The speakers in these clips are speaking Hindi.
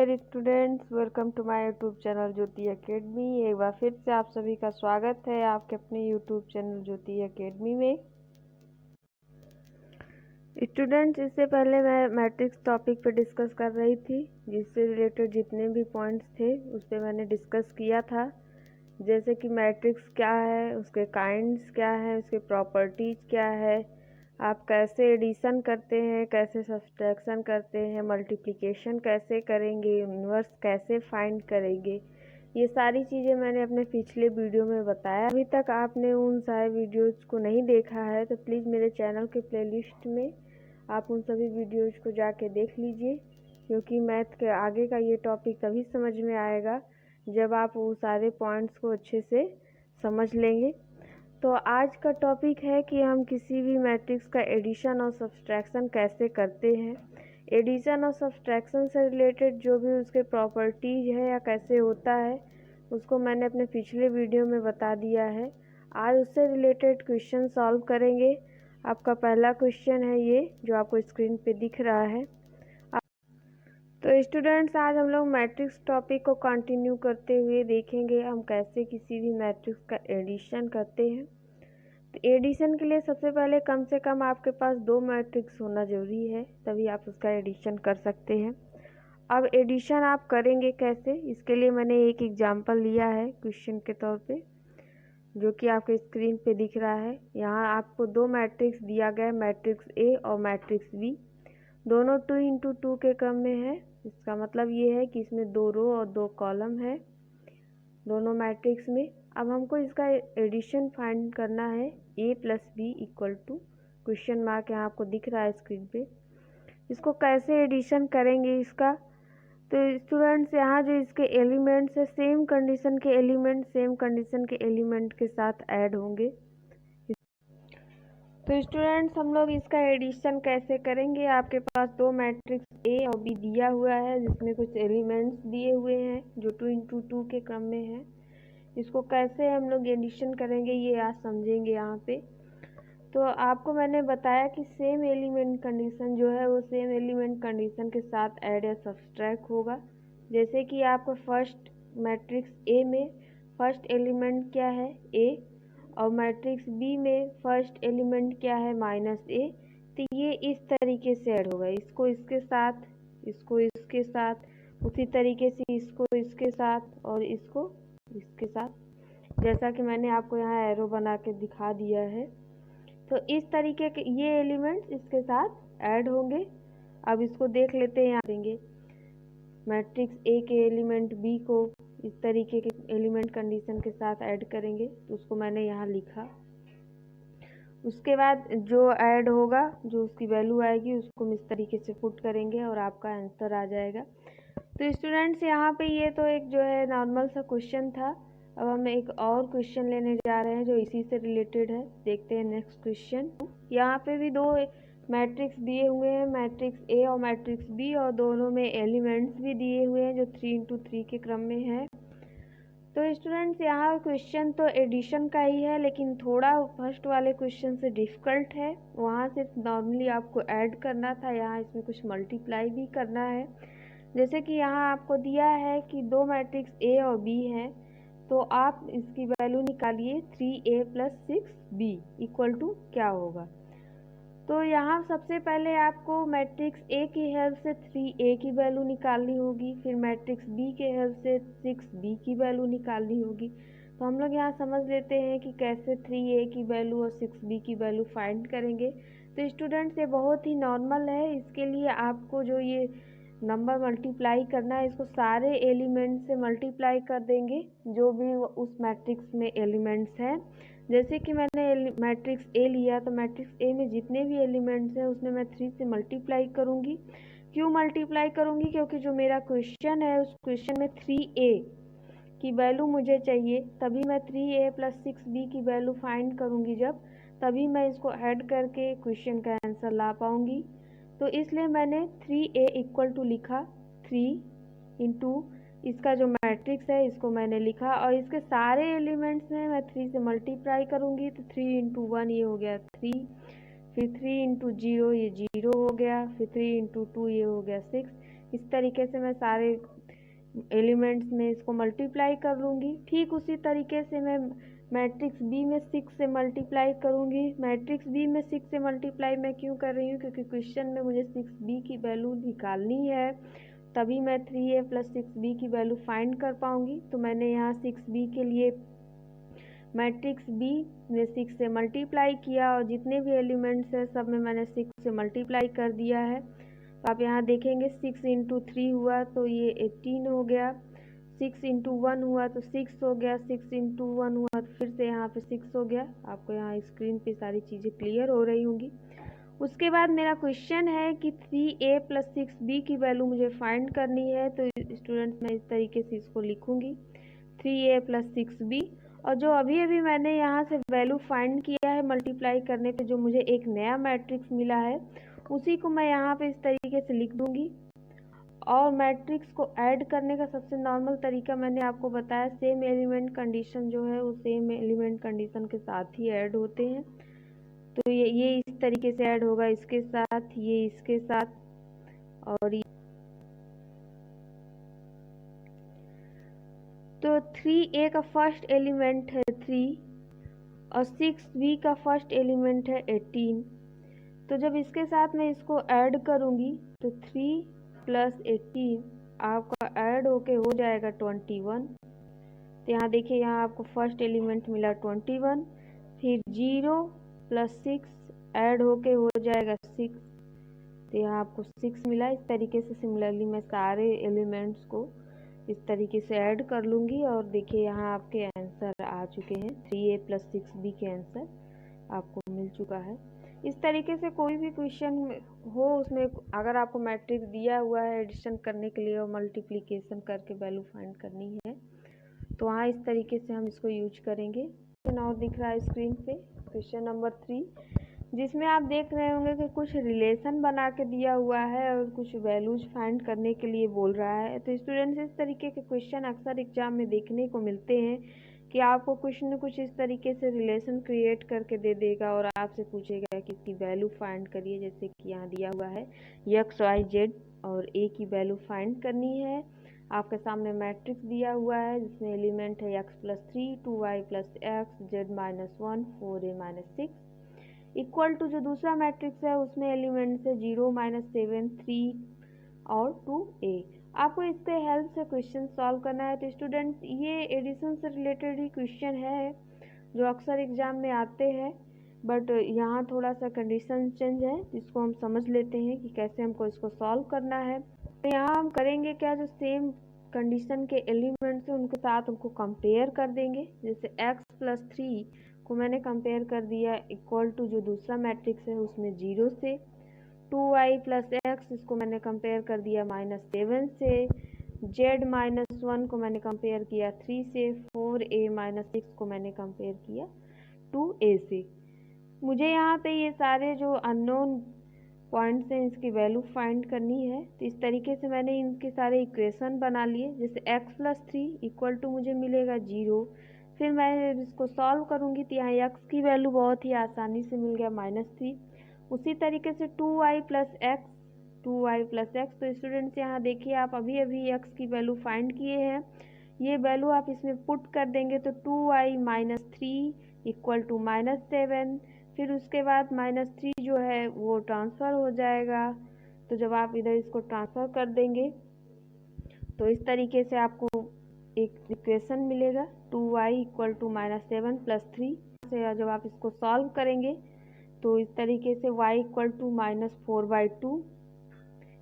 Dear students, welcome to my YouTube channel Jyoti academy. एक बार फिर से आप सभी का स्वागत है आपके अपने यूट्यूब चैनल ज्योति एकेडमी में। स्टूडेंट्स, इससे पहले मैं मैट्रिक्स टॉपिक पे डिस्कस कर रही थी, जिससे रिलेटेड जितने भी पॉइंट्स थे उस पर मैंने डिस्कस किया था। जैसे कि मैट्रिक्स क्या है, उसके काइंड्स क्या है, उसके प्रॉपर्टीज क्या है, आप कैसे एडिशन करते हैं, कैसे सब्सट्रैक्शन करते हैं, मल्टीप्लिकेशन कैसे करेंगे, इन्वर्स कैसे फाइंड करेंगे, ये सारी चीज़ें मैंने अपने पिछले वीडियो में बताया। अभी तक आपने उन सारे वीडियोज़ को नहीं देखा है तो प्लीज़ मेरे चैनल के प्लेलिस्ट में आप उन सभी वीडियोज़ को जाके देख लीजिए, क्योंकि मैथ के आगे का ये टॉपिक तभी समझ में आएगा जब आप वो सारे पॉइंट्स को अच्छे से समझ लेंगे। तो आज का टॉपिक है कि हम किसी भी मैट्रिक्स का एडिशन और सब्सट्रैक्शन कैसे करते हैं। एडिशन और सब्सट्रैक्शन से रिलेटेड जो भी उसके प्रॉपर्टीज है या कैसे होता है, उसको मैंने अपने पिछले वीडियो में बता दिया है। आज उससे रिलेटेड क्वेश्चन सॉल्व करेंगे। आपका पहला क्वेश्चन है ये, जो आपको स्क्रीन पे दिख रहा है। तो स्टूडेंट्स, आज हम लोग मैट्रिक्स टॉपिक को कंटिन्यू करते हुए देखेंगे हम कैसे किसी भी मैट्रिक्स का एडिशन करते हैं। तो एडिशन के लिए सबसे पहले कम से कम आपके पास 2 मैट्रिक्स होना ज़रूरी है, तभी आप उसका एडिशन कर सकते हैं। अब एडिशन आप करेंगे कैसे, इसके लिए मैंने एक एग्जांपल लिया है क्वेश्चन के तौर पे, जो कि आपके स्क्रीन पे दिख रहा है। यहाँ आपको 2 मैट्रिक्स दिया गया है, मैट्रिक्स ए और मैट्रिक्स बी। दोनों 2 इंटू 2 के क्रम में है। इसका मतलब ये है कि इसमें 2 रो और 2 कॉलम है दोनों मैट्रिक्स में। अब हमको इसका एडिशन फाइंड करना है। A plus B equal to question mark यहाँ आपको दिख रहा है स्क्रीन पे। इसको कैसे एडिशन करेंगे इसका, तो स्टूडेंट्स यहाँ जो इसके एलिमेंट्स है, सेम कंडीशन के एलिमेंट के साथ ऐड होंगे। तो स्टूडेंट्स, हम लोग इसका एडिशन कैसे करेंगे। आपके पास 2 मैट्रिक्स ए और बी दिया हुआ है, जिसमें कुछ एलिमेंट्स दिए हुए हैं जो 2 इंटू 2 के क्रम में है। इसको कैसे हम लोग एडिशन करेंगे ये आज समझेंगे यहाँ पे। तो आपको मैंने बताया कि सेम एलिमेंट कंडीशन जो है वो सेम एलिमेंट कंडीशन के साथ ऐड या सब्सट्रैक्ट होगा। जैसे कि आपका फर्स्ट मैट्रिक्स ए में फर्स्ट एलिमेंट क्या है, ए, और मैट्रिक्स बी में फर्स्ट एलिमेंट क्या है, माइनस ए। तो ये इस तरीके से ऐड होगा, इसको इसके साथ, इसको इसके साथ, उसी तरीके से इसको इसके साथ और इसको इसके साथ, जैसा कि मैंने आपको यहाँ एरो बना के दिखा दिया है। तो इस तरीके के ये एलिमेंट्स इसके साथ ऐड होंगे। अब इसको देख लेते हैं। यहाँ देंगे मैट्रिक्स ए के एलिमेंट बी को इस तरीके के एलिमेंट कंडीशन के साथ ऐड करेंगे, तो उसको मैंने यहाँ लिखा। उसके बाद जो ऐड होगा, जो उसकी वैल्यू आएगी, उसको हम इस तरीके से पुट करेंगे और आपका आंसर आ जाएगा। तो स्टूडेंट्स, यहाँ पे ये तो एक जो है नॉर्मल सा क्वेश्चन था। अब हम एक और क्वेश्चन लेने जा रहे हैं जो इसी से रिलेटेड है। देखते हैं नेक्स्ट क्वेश्चन। यहाँ पे भी 2 मैट्रिक्स दिए हुए हैं, मैट्रिक्स ए और मैट्रिक्स बी, और दोनों में एलिमेंट्स भी दिए हुए हैं जो 3 इंटू 3 के क्रम में है। तो स्टूडेंट्स, यहाँ क्वेश्चन तो एडिशन का ही है, लेकिन थोड़ा फर्स्ट वाले क्वेश्चन से डिफ़िकल्ट है। वहाँ सिर्फ नॉर्मली आपको ऐड करना था, यहाँ इसमें कुछ मल्टीप्लाई भी करना है। जैसे कि यहाँ आपको दिया है कि 2 मैट्रिक्स ए और बी हैं, तो आप इसकी वैल्यू निकालिए 3a plus 6b equal to क्या होगा। तो यहाँ सबसे पहले आपको मैट्रिक्स ए की हेल्प से 3a की वैल्यू निकालनी होगी, फिर मैट्रिक्स बी के हेल्प से 6b की वैल्यू निकालनी होगी। तो हम लोग यहाँ समझ लेते हैं कि कैसे 3a की वैल्यू और 6b की वैल्यू फाइंड करेंगे। तो स्टूडेंट्स, ये बहुत ही नॉर्मल है। इसके लिए आपको जो ये नंबर मल्टीप्लाई करना है, इसको सारे एलिमेंट से मल्टीप्लाई कर देंगे जो भी उस मैट्रिक्स में एलिमेंट्स हैं। जैसे कि मैंने मैट्रिक्स ए लिया, तो मैट्रिक्स ए में जितने भी एलिमेंट्स हैं उसमें मैं 3 से मल्टीप्लाई करूँगी। क्यों मल्टीप्लाई करूँगी, क्योंकि जो मेरा क्वेश्चन है उस क्वेश्चन में 3a की वैल्यू मुझे चाहिए, तभी मैं 3a प्लस 6b की वैल्यू फाइंड करूँगी जब, तभी मैं इसको ऐड करके क्वेश्चन का आंसर ला पाऊँगी। तो इसलिए मैंने 3a इक्वल टू लिखा, 3 इंटू इसका जो मैट्रिक्स है इसको मैंने लिखा, और इसके सारे एलिमेंट्स में मैं 3 से मल्टीप्लाई करूँगी। तो 3 इंटू 1 ये हो गया 3, फिर 3 इंटू 0 ये 0 हो गया, फिर 3 इंटू 2 ये हो गया 6, इस तरीके से मैं सारे एलिमेंट्स में इसको मल्टीप्लाई कर लूँगी। ठीक उसी तरीके से मैं मैट्रिक्स बी में 6 से मल्टीप्लाई करूँगी। मैट्रिक्स बी में 6 से मल्टीप्लाई मैं क्यों कर रही हूँ, क्योंकि क्वेश्चन में मुझे 6b की वैल्यू निकालनी है, तभी मैं 3a + 6b की वैल्यू फाइंड कर पाऊँगी। तो मैंने यहाँ 6b के लिए मैट्रिक्स बी में 6 से मल्टीप्लाई किया और जितने भी एलिमेंट्स हैं सब में मैंने 6 से मल्टीप्लाई कर दिया है। तो आप यहाँ देखेंगे 6 × 3 हुआ तो ये 18 हो गया, 6 × 1 हुआ तो 6 हो गया, 6 × 1 हुआ तो फिर से यहाँ पे 6 हो गया। आपको यहाँ स्क्रीन पे सारी चीज़ें क्लियर हो रही होंगी। उसके बाद मेरा क्वेश्चन है कि 3a + 6b की वैल्यू मुझे फाइंड करनी है। तो स्टूडेंट्स मैं इस तरीके से इसको लिखूँगी 3a + 6b, और जो अभी अभी मैंने यहाँ से वैल्यू फाइंड किया है मल्टीप्लाई करने पे, जो मुझे एक नया मैट्रिक्स मिला है, उसी को मैं यहाँ पे इस तरीके से लिख दूँगी। और मैट्रिक्स को ऐड करने का सबसे नॉर्मल तरीका मैंने आपको बताया, सेम एलिमेंट कंडीशन जो है वो सेम एलिमेंट कंडीशन के साथ ही ऐड होते हैं। तो ये इस तरीके से ऐड होगा, इसके साथ, ये इसके साथ, और तो 3a का फर्स्ट एलिमेंट है 3 और 6b का फर्स्ट एलिमेंट है 18। तो जब इसके साथ मैं इसको ऐड करूँगी तो 3 + 18 आपका ऐड होके हो जाएगा 21। तो यहाँ देखिए, यहाँ आपको फर्स्ट एलिमेंट मिला 21, फिर 0 + 6 ऐड होके हो जाएगा 6। तो यहाँ आपको 6 मिला। इस तरीके से सिमिलरली मैं सारे एलिमेंट्स को इस तरीके से ऐड कर लूँगी और देखिए यहाँ आपके आंसर आ चुके हैं। 3a + 6b के आंसर आपको मिल चुका है। इस तरीके से कोई भी क्वेश्चन हो, उसमें अगर आपको मैट्रिक्स दिया हुआ है एडिशन करने के लिए और मल्टीप्लिकेशन करके वैल्यू फाइंड करनी है, तो वहाँ इस तरीके से हम इसको यूज करेंगे। और दिख रहा है स्क्रीन पे क्वेश्चन नंबर 3, जिसमें आप देख रहे होंगे कि कुछ रिलेशन बना के दिया हुआ है और कुछ वैल्यूज फाइंड करने के लिए बोल रहा है। तो स्टूडेंट्स, इस तरीके के क्वेश्चन अक्सर एग्जाम में देखने को मिलते हैं कि आपको कुछ न कुछ इस तरीके से रिलेशन क्रिएट करके दे देगा और आपसे पूछेगा कि इसकी वैल्यू फाइंड करिए। जैसे कि यहाँ दिया हुआ है x, y, z और a की वैल्यू फाइंड करनी है। आपके सामने मैट्रिक्स दिया हुआ है जिसमें एलिमेंट है x + 3, 2y + x, z - 1, 4a - 6, equal to जो दूसरा मैट्रिक्स है उसमें एलिमेंट्स है 0 - 7, 3 और 2a। आपको इसके हेल्प से क्वेश्चन सॉल्व करना है। तो स्टूडेंट्स, ये एडिशन से रिलेटेड ही क्वेश्चन है जो अक्सर एग्जाम में आते हैं, बट यहाँ थोड़ा सा कंडीशन चेंज है जिसको हम समझ लेते हैं कि कैसे हमको इसको सॉल्व करना है। तो यहाँ हम करेंगे क्या, जो सेम कंडीशन के एलिमेंट्स हैं उनके साथ उनको कंपेयर कर देंगे। जैसे x + 3 को मैंने कंपेयर कर दिया इक्वल टू जो दूसरा मैट्रिक्स है उसमें 0 से, 2y + x इसको मैंने कंपेयर कर दिया -7 से, z - 1 को मैंने कंपेयर किया 3 से, 4a - 6 को मैंने कंपेयर किया 2a से। मुझे यहाँ पे ये सारे जो अननोन पॉइंट्स हैं इसकी वैल्यू फाइंड करनी है। तो इस तरीके से मैंने इनके सारे इक्वेशन बना लिए। जैसे x + 3 इक्वल टू मुझे मिलेगा 0, फिर मैं इसको सॉल्व करूँगी तो यहाँ x की वैल्यू बहुत ही आसानी से मिल गया -3। उसी तरीके से 2y + x, 2y + x। तो स्टूडेंट्स यहाँ देखिए, आप अभी अभी x की वैल्यू फाइंड किए हैं, ये वैल्यू आप इसमें पुट कर देंगे तो 2y - 3 इक्वल टू -7। फिर उसके बाद -3 जो है वो ट्रांसफ़र हो जाएगा। तो जब आप इधर इसको ट्रांसफ़र कर देंगे तो इस तरीके से आपको एक इक्वेशन मिलेगा 2y = -7 + 3 से। जब आप इसको सॉल्व करेंगे तो इस तरीके से y = -4/2।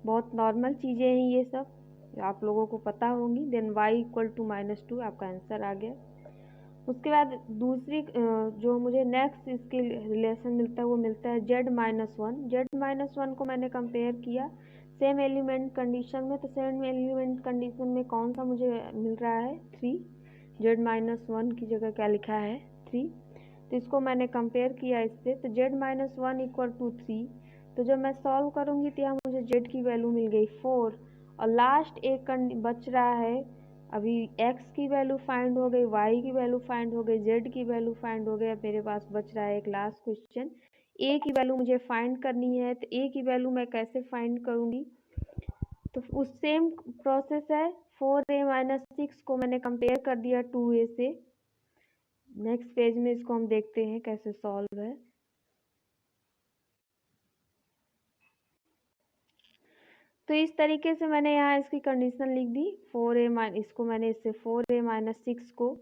बहुत नॉर्मल चीज़ें हैं ये सब, आप लोगों को पता होंगी। देन y = -2 आपका आंसर आ गया। उसके बाद दूसरी जो मुझे नेक्स्ट इसके रिलेशन मिलता है वो मिलता है z - 1। z - 1 को मैंने कंपेयर किया सेम एलिमेंट कंडीशन में। तो सेम एलिमेंट कंडीशन में कौन सा मुझे मिल रहा है 3, z - 1 की जगह क्या लिखा है 3। तो इसको मैंने कंपेयर किया इससे, तो z - 1 = 3। तो जब मैं सॉल्व करूँगी तो यहाँ मुझे z की वैल्यू मिल गई 4 और लास्ट एक बच रहा है। अभी x की वैल्यू फाइंड हो गई, y की वैल्यू फाइंड हो गई, z की वैल्यू फाइंड हो गई। अब मेरे पास बच रहा है एक लास्ट क्वेश्चन, a की वैल्यू मुझे फाइंड करनी है। तो a की वैल्यू मैं कैसे फाइंड करूँगी, तो उस सेम प्रोसेस है, 4a माइनस 6 को मैंने कंपेयर कर दिया 2a से। नेक्स्ट पेज में इसको हम देखते हैं कैसे सॉल्व है। तो इस तरीके से मैंने यहाँ इसकी कंडीशन लिख दी, 4a इसको मैंने इससे 4a माइनस 6 को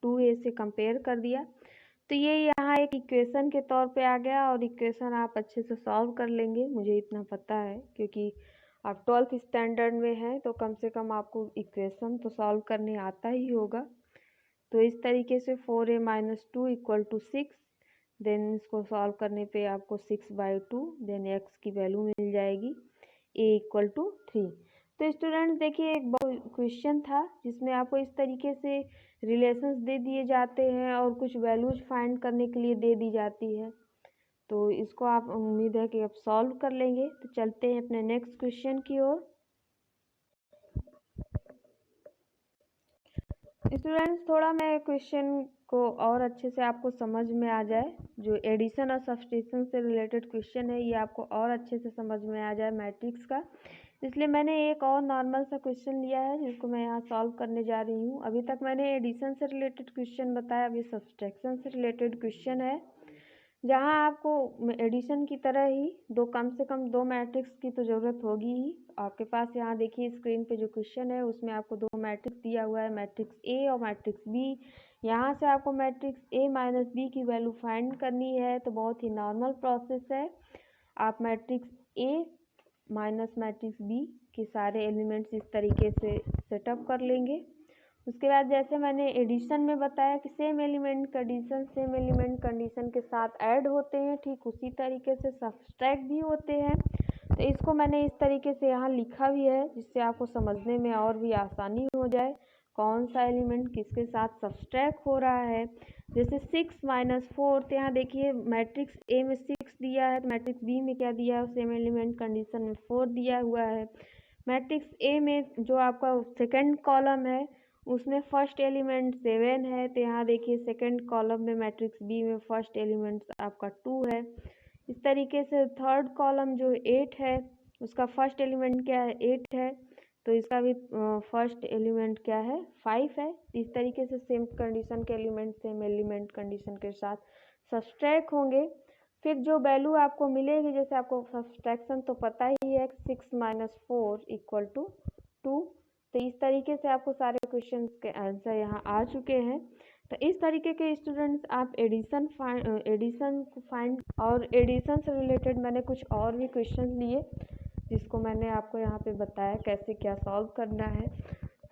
2a से कंपेयर कर दिया। तो ये यहाँ एक इक्वेशन के तौर पे आ गया, और इक्वेशन आप अच्छे से सॉल्व कर लेंगे, मुझे इतना पता है, क्योंकि आप 12th स्टैंडर्ड में हैं तो कम से कम आपको इक्वेशन तो सॉल्व करने आता ही होगा। तो इस तरीके से 4a minus 2 equal to 6, then इसको सॉल्व करने पे आपको 6/2, देन x की वैल्यू मिल जाएगी a इक्वल टू 3। तो स्टूडेंट्स देखिए, एक क्वेश्चन था जिसमें आपको इस तरीके से रिलेशंस दे दिए जाते हैं और कुछ वैल्यूज फाइंड करने के लिए दे दी जाती है। तो इसको आप, उम्मीद है कि आप सॉल्व कर लेंगे। तो चलते हैं अपने नेक्स्ट क्वेश्चन की ओर। स्टूडेंट्स थोड़ा मैं क्वेश्चन को और अच्छे से आपको समझ में आ जाए, जो एडिशन और सब्सट्रैक्शन से रिलेटेड क्वेश्चन है ये आपको और अच्छे से समझ में आ जाए मैट्रिक्स का, इसलिए मैंने एक और नॉर्मल सा क्वेश्चन लिया है जिसको मैं यहाँ सॉल्व करने जा रही हूँ। अभी तक मैंने एडिशन से रिलेटेड क्वेश्चन बताया, अभी सब्सट्रैक्शन से रिलेटेड क्वेश्चन है, जहाँ आपको एडिशन की तरह ही कम से कम दो मैट्रिक्स की तो ज़रूरत होगी ही। आपके पास यहाँ देखिए स्क्रीन पे जो क्वेश्चन है उसमें आपको दो मैट्रिक्स दिया हुआ है, मैट्रिक्स ए और मैट्रिक्स बी। यहाँ से आपको मैट्रिक्स ए माइनस बी की वैल्यू फाइंड करनी है। तो बहुत ही नॉर्मल प्रोसेस है, आप matrix A minus matrix B के सारे एलिमेंट्स इस तरीके से सेटअप कर लेंगे। उसके बाद जैसे मैंने एडिशन में बताया कि सेम एलिमेंट कंडीशन के साथ ऐड होते हैं, ठीक उसी तरीके से सब्सट्रैक्ट भी होते हैं। तो इसको मैंने इस तरीके से यहाँ लिखा भी है जिससे आपको समझने में और भी आसानी हो जाए कौन सा एलिमेंट किसके साथ सब्सट्रैक्ट हो रहा है। जैसे 6 माइनस 4, तो यहाँ देखिए मैट्रिक्स ए में 6 दिया है, तो मैट्रिक्स बी में क्या दिया है, सेम एलिमेंट कंडीशन में 4 दिया हुआ है। मैट्रिक्स ए में जो आपका सेकेंड कॉलम है उसमें फर्स्ट एलिमेंट 7 है, तो यहाँ देखिए सेकंड कॉलम में मैट्रिक्स बी में फर्स्ट एलिमेंट आपका 2 है। इस तरीके से थर्ड कॉलम जो 8 है उसका फर्स्ट एलिमेंट क्या है, 8 है, तो इसका भी फर्स्ट एलिमेंट क्या है, 5 है। इस तरीके से सेम कंडीशन के एलिमेंट सेम एलिमेंट कंडीशन के साथ सब्सट्रैक्ट होंगे। फिर जो वैल्यू आपको मिलेगी, जैसे आपको सब्सट्रैक्शन तो पता ही है, 6 माइनस 4 इक्वल टू 2। तो इस तरीके से आपको सारे क्वेश्चन के आंसर यहाँ आ चुके हैं। तो इस तरीके के स्टूडेंट्स आप एडिशन को फाइंड, और एडिशन से रिलेटेड मैंने कुछ और भी क्वेश्चन लिए जिसको मैंने आपको यहाँ पे बताया कैसे क्या सॉल्व करना है।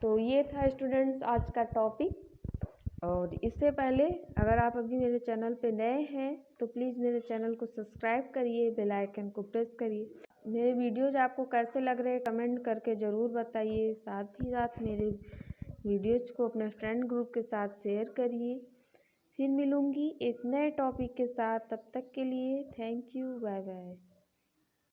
तो ये था स्टूडेंट्स आज का टॉपिक। और इससे पहले अगर आप अभी मेरे चैनल पे नए हैं तो प्लीज़ मेरे चैनल को सब्सक्राइब करिए, बेल आइकन को प्रेस करिए। मेरे वीडियोज़ आपको कैसे लग रहे हैं कमेंट करके ज़रूर बताइए। साथ ही साथ मेरे वीडियोज़ को अपने फ्रेंड ग्रुप के साथ शेयर करिए। फिर मिलूँगी एक नए टॉपिक के साथ, तब तक के लिए थैंक यू, बाय बाय।